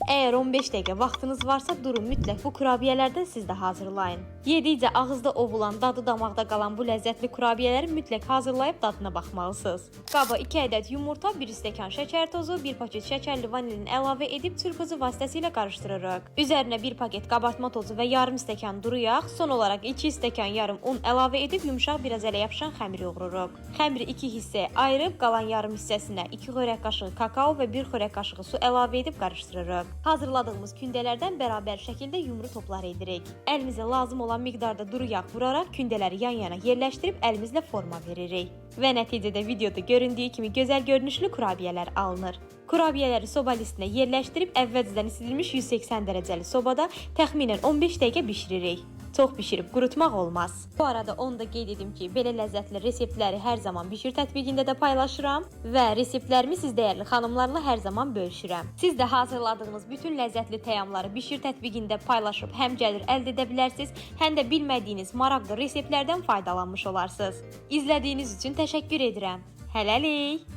Əgər 15 dəqiqə vaxtınız varsa, durun mütləq bu kurabiyələrdən siz də hazırlayın. Yedikcə ağızda ovulan, dadı damaqda qalan bu ləzzətli kurabiyələri mütləq hazırlayıb dadına baxmalısınız. Qaba 2 ədəd yumurta, 1 stəkan şəkər tozu, 1 paket şəkərli vanilin əlavə edib çırpıcı vasitəsilə qarışdırırıq. Üzərinə 1 paket qabartma tozu və yarım stəkan duru yağ, son olaraq 2 stəkan yarım un əlavə edib yumşaq biraz ələ yapışan xəmir yoğururuq. Xəmiri 2 hissəyə ayırıb qalan yarım hissəsinə 2 xörək qaşığı kakao və 1 xörək qaşığı su əlavə edib qarışdırırıq. Hazırladığımız kündələrdən bərabər şəkildə yumru toplar edirik. Əlimizə lazım olan miqdarda duru yağ vuraraq kündələri yan-yana yerləşdirib əlimizlə forma veririk. Və nəticədə videoda göründüyü kimi gözəl görünüşlü kurabiyələr alınır. Kurabiyələri soba listinə yerləşdirib əvvəlcədən isidilmiş 180 dərəcəli sobada təxminən 15 dəqiqə bişiririk. Çox bişirib qurutmaq olmaz. Bu arada onu da qeyd edim ki, belə ləzzətli reseptləri hər zaman Bişir tətbiqində də paylaşıram və reseptlərimi siz dəyərli xanımlarla hər zaman bölüşürəm. Siz də hazırladığınız bütün ləzzətli təyyamları Bişir tətbiqində paylaşıb həm gəlir əldə edə bilərsiniz, həm də bilmədiyiniz maraqlı reseptlərdən faydalanmış olarsınız. İzlədiyiniz üçün təşəkkür edirəm. Hələlik!